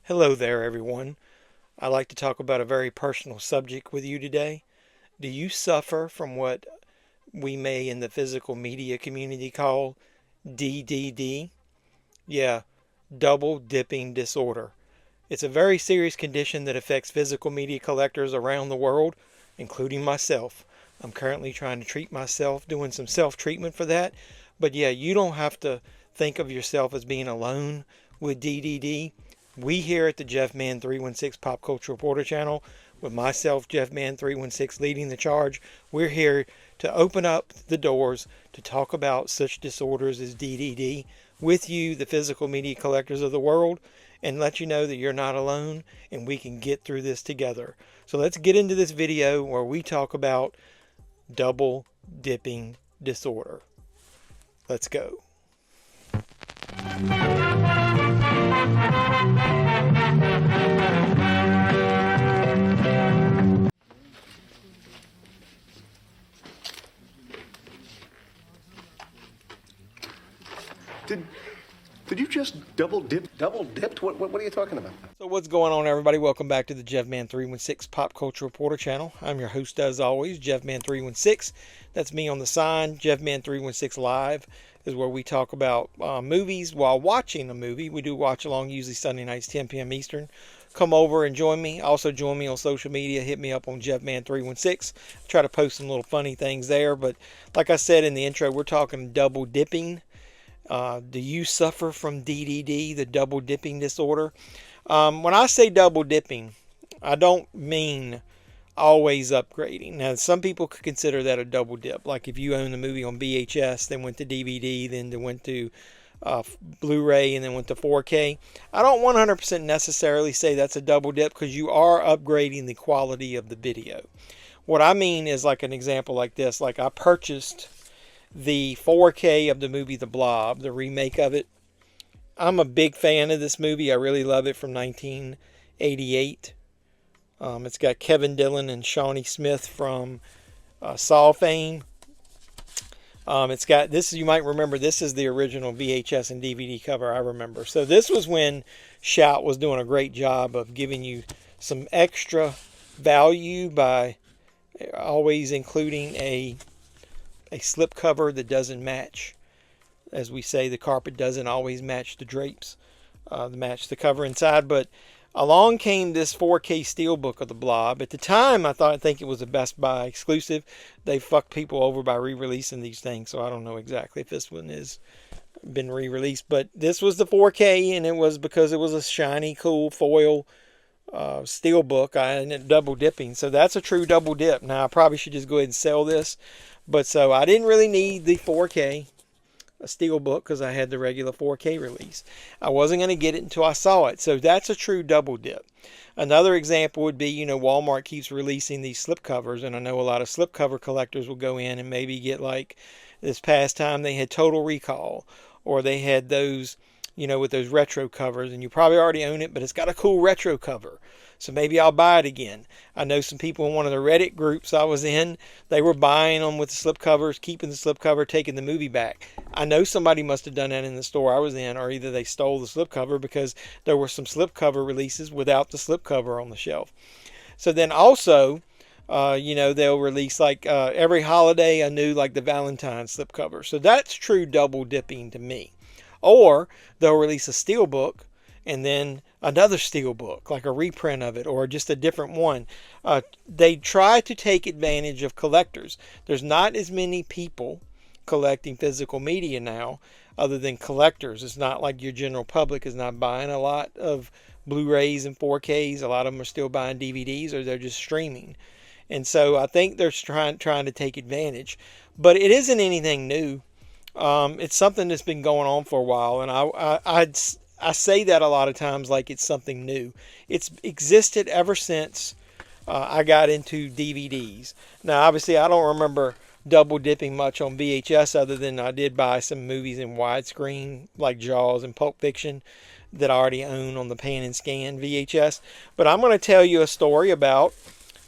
Hello there, everyone. I'd like to talk about a very personal subject with you today. Do you suffer from what we may in the physical media community call DDD? Yeah, double dipping disorder. It's a very serious condition that affects physical media collectors around the world, including myself. I'm currently trying to treat myself, doing some self-treatment for that. But yeah, you don't have to think of yourself as being alone with DDD. We here at the Jeffman 316 Pop Culture Reporter channel, with myself, Jeffman 316, leading the charge, we're here to open up the doors to talk about such disorders as DDD with you, the physical media collectors of the world, and let you know that you're not alone and we can get through this together. So let's get into this video where we talk about double dipping disorder. Let's go. Did you just double dipped? What are you talking about? So what's going on, everybody? Welcome back to the Jeffman 316 Pop Culture Reporter channel. I'm your host, as always, Jeffman 316. That's me on the sign. Jeffman 316 Live is where we talk about movies while watching a movie. We do watch along, usually Sunday nights, 10 p.m. Eastern. Come over and join me. Also join me on social media. Hit me up on Jeffman 316. Try to post some little funny things there. But like I said in the intro, we're talking double dipping. Do you suffer from DDD, the double dipping disorder? When I say double dipping, I don't mean always upgrading. Now, some people could consider that a double dip. Like if you own the movie on VHS, then went to DVD, then went to Blu-ray, and then went to 4K. I don't 100% necessarily say that's a double dip because you are upgrading the quality of the video. What I mean is like an example like this. Like I purchased the 4K of the movie The Blob, the remake of it. I'm a big fan of this movie. I really love it, from 1988. It's got Kevin Dillon and Shawnee Smith from Saw fame. It's got this. You might remember this is the original VHS and DVD cover. I remember. So this was when Shout was doing a great job of giving you some extra value by always including a slipcover that doesn't match. As we say, the carpet doesn't always match the drapes, match the cover inside. But along came this 4K Steelbook of The Blob. At the time, I think it was a Best Buy exclusive. They fucked people over by re-releasing these things, so I don't know exactly if this one has been re-released. But this was the 4K, and it was because it was a shiny, cool foil Steelbook. I ended up double dipping, so that's a true double dip. Now, I probably should just go ahead and sell this. But so I didn't really need the 4K Steelbook because I had the regular 4K release. I wasn't going to get it until I saw it. So that's a true double dip. Another example would be, Walmart keeps releasing these slipcovers, and I know a lot of slipcover collectors will go in and maybe get, like this past time they had Total Recall, or they had those, with those retro covers, and you probably already own it, but it's got a cool retro cover. So maybe I'll buy it again. I know some people in one of the Reddit groups I was in, they were buying them with the slipcovers, keeping the slipcover, taking the movie back. I know somebody must have done that in the store I was in, or either they stole the slipcover because there were some slipcover releases without the slipcover on the shelf. So then also, they'll release like every holiday a new, like the Valentine's slipcover. So that's true double dipping to me. Or they'll release a Steelbook and then another Steelbook, like a reprint of it, or just a different one. They try to take advantage of collectors. There's not as many people collecting physical media now other than collectors. It's not like your general public is not buying a lot of Blu-rays and 4Ks. A lot of them are still buying DVDs, or they're just streaming. And so I think they're trying to take advantage. But it isn't anything new. It's something that's been going on for a while, and I say that a lot of times like it's something new. It's existed ever since I got into DVDs. Now, obviously, I don't remember double dipping much on VHS other than I did buy some movies in widescreen like Jaws and Pulp Fiction that I already own on the Pan and Scan VHS. But I'm going to tell you a story about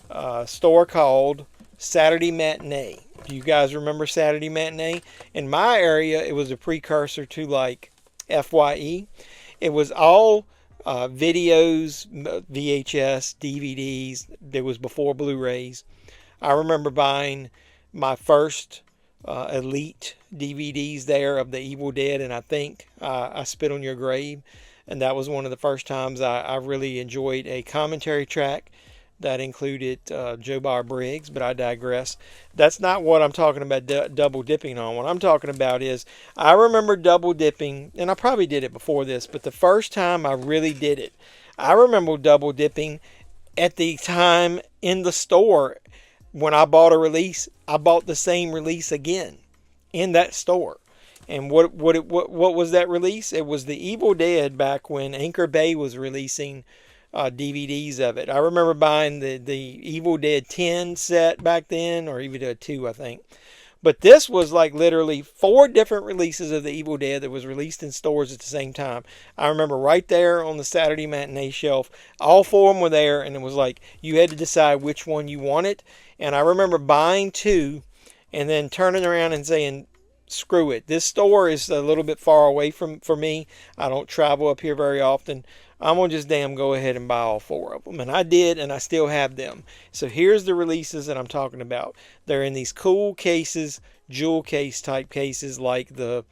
a store called Saturday Matinee. Do you guys remember Saturday Matinee? In my area, it was a precursor to like FYE. It was all videos, VHS, DVDs. It was before Blu-rays. I remember buying my first Elite DVDs there of The Evil Dead, and I think I Spit on Your Grave. And that was one of the first times I really enjoyed a commentary track that included Joe Bar Briggs, but I digress. That's not what I'm talking about double dipping on. What I'm talking about is I remember double dipping, and I probably did it before this, but the first time I really did it, I remember double dipping at the time in the store. When I bought a release, I bought the same release again in that store. And what was that release? It was The Evil Dead back when Anchor Bay was releasing DVDs of it. I remember buying the Evil Dead 10 set back then, or even a 2, I think. But this was like literally 4 different releases of The Evil Dead that was released in stores at the same time. I remember right there on the Saturday matinee shelf, all 4 of them were there, and it was like you had to decide which one you wanted. And I remember buying 2 and then turning around and saying, screw it. This store is a little bit far away for me. I don't travel up here very often. I'm going to just damn go ahead and buy all 4 of them. And I did, and I still have them. So here's the releases that I'm talking about. They're in these cool cases, jewel case type cases like the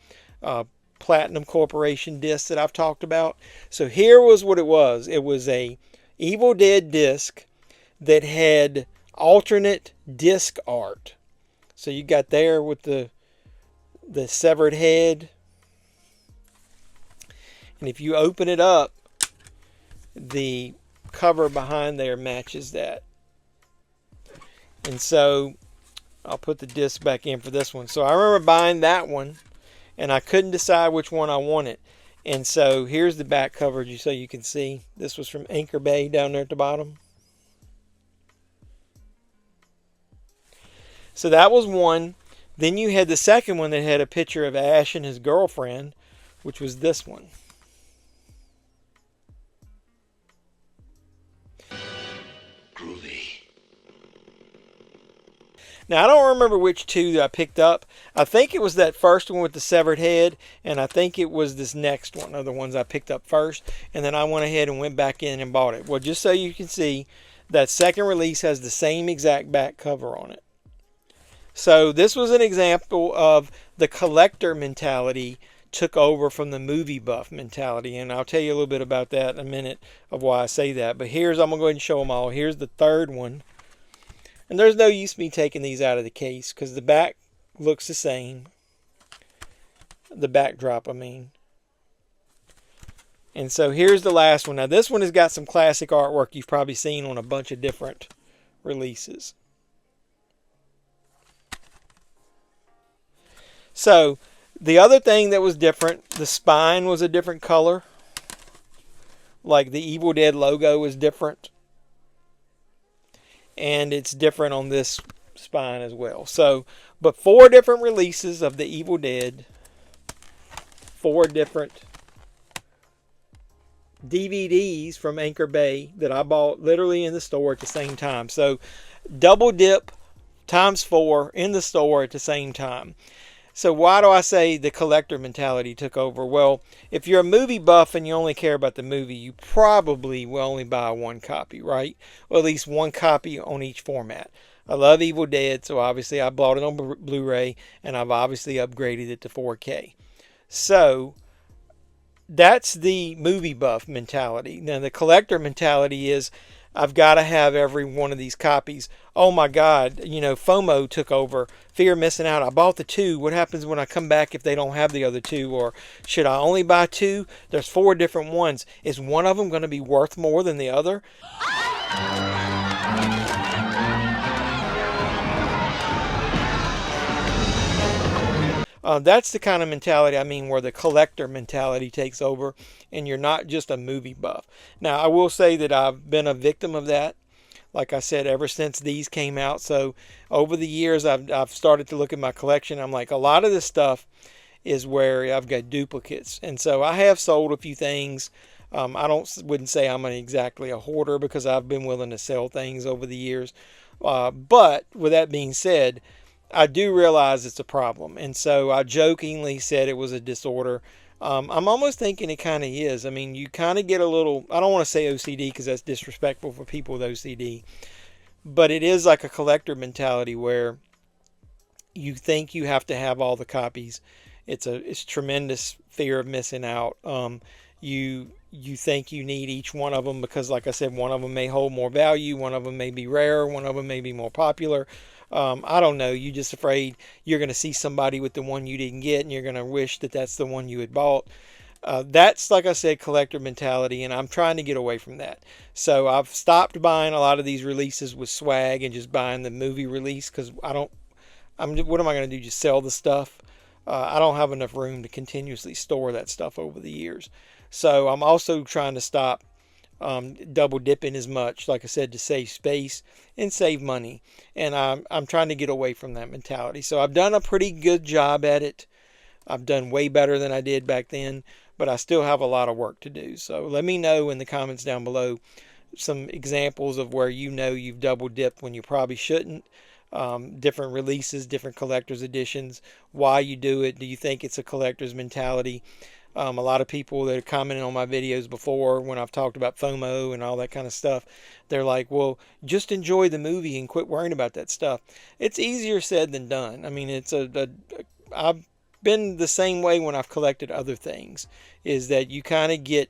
Platinum Corporation disc that I've talked about. So here was what it was. It was a Evil Dead disc that had alternate disc art. So you got there with the severed head, and if you open it up, the cover behind there matches that. And so I'll put the disc back in for this one. So I remember buying that one, and I couldn't decide which one I wanted. And so here's the back cover, so you can see. This was from Anchor Bay down there at the bottom. So that was one. Then you had the second one that had a picture of Ash and his girlfriend, which was this one. Groovy. Now, I don't remember which 2 that I picked up. I think it was that first one with the severed head, and I think it was this next one of the ones I picked up first. And then I went ahead and went back in and bought it. Well, just so you can see, that second release has the same exact back cover on it. So this was an example of the collector mentality took over from the movie buff mentality. And I'll tell you a little bit about that in a minute of why I say that. But I'm going to go ahead and show them all. Here's the third one. And there's no use me taking these out of the case because the back looks the same. The backdrop, I mean. And so here's the last one. Now this one has got some classic artwork you've probably seen on a bunch of different releases. So, the other thing that was different, the spine was a different color. Like the Evil Dead logo is different. And it's different on this spine as well. So, but 4 different releases of the Evil Dead. 4 different DVDs from Anchor Bay that I bought literally in the store at the same time. So, double dip times 4 in the store at the same time. So why do I say the collector mentality took over? Well, if you're a movie buff and you only care about the movie, you probably will only buy 1 copy, right? Or at least 1 copy on each format. I love Evil Dead, so obviously I bought it on Blu-ray, and I've obviously upgraded it to 4K. So that's the movie buff mentality. Now the collector mentality is, I've got to have every one of these copies. Oh my God, FOMO took over. Fear of missing out. I bought the 2. What happens when I come back if they don't have the other 2? Or should I only buy 2? There's 4 different ones. Is one of them going to be worth more than the other? That's the kind of mentality, where the collector mentality takes over and you're not just a movie buff. Now, I will say that I've been a victim of that, like I said, ever since these came out. So over the years, I've started to look at my collection. I'm like, a lot of this stuff is where I've got duplicates. And so I have sold a few things. I wouldn't say I'm exactly a hoarder because I've been willing to sell things over the years. But with that being said, I do realize it's a problem. And so I jokingly said it was a disorder. I'm almost thinking it kind of is. I mean, you kind of get a little, I don't want to say OCD because that's disrespectful for people with OCD, but it is like a collector mentality where you think you have to have all the copies. It's tremendous fear of missing out. You think you need each one of them because, like I said, one of them may hold more value, one of them may be rare, one of them may be more popular. I don't know. You're just afraid you're going to see somebody with the one you didn't get, and you're going to wish that that's the one you had bought. That's, like I said, collector mentality, and I'm trying to get away from that. So I've stopped buying a lot of these releases with swag and just buying the movie release because what am I going to do? Just sell the stuff? I don't have enough room to continuously store that stuff over the years. So I'm also trying to stop double dipping as much, like I said, to save space and save money. And I'm trying to get away from that mentality. So I've done a pretty good job at it. I've done way better than I did back then, but I still have a lot of work to do. So let me know in the comments down below some examples of where you know you've double dipped when you probably shouldn't. Different releases, different collector's editions, why you do it. Do you think it's a collector's mentality? A lot of people that have commented on my videos before when I've talked about FOMO and all that kind of stuff, they're like, well, just enjoy the movie and quit worrying about that stuff. It's easier said than done. I mean, I've been the same way when I've collected other things, is that you kind of get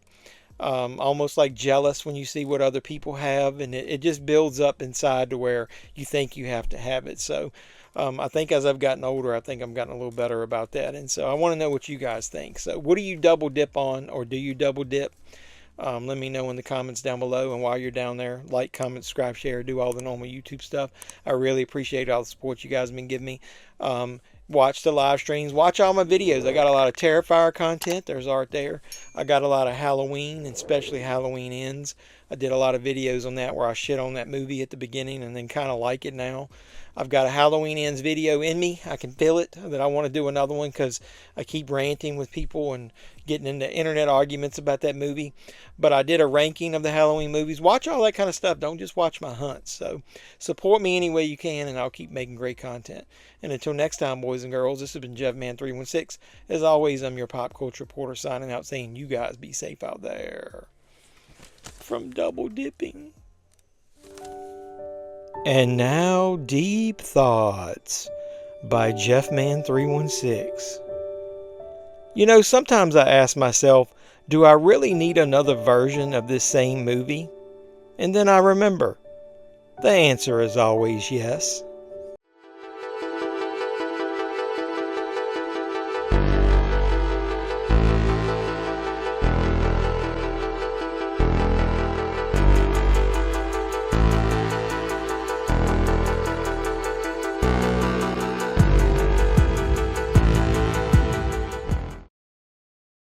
almost like jealous when you see what other people have, and it just builds up inside to where you think you have to have it. So I think as I've gotten older, I think I'm gotten a little better about that. And so I want to know what you guys think. So what do you double dip on, or do you double dip? Let me know in the comments down below. And while you're down there, like, comment, subscribe, share, do all the normal YouTube stuff. I really appreciate all the support you guys have been giving me. Watch the live streams. Watch all my videos. I got a lot of Terrifier content. There's art there. I got a lot of Halloween, and especially Halloween Ends. I did a lot of videos on that where I shit on that movie at the beginning and then kind of like it now. I've got a Halloween Ends video in me. I can feel it that I want to do another one because I keep ranting with people and getting into internet arguments about that movie. But I did a ranking of the Halloween movies. Watch all that kind of stuff. Don't just watch my hunts. So support me any way you can, and I'll keep making great content. And until next time, boys and girls, this has been JevMan316. As always, I'm your pop culture reporter signing out saying you guys be safe out there from double dipping. And now, Deep Thoughts by JeffMan316. You know, sometimes I ask myself, do I really need another version of this same movie? And then I remember, the answer is always yes.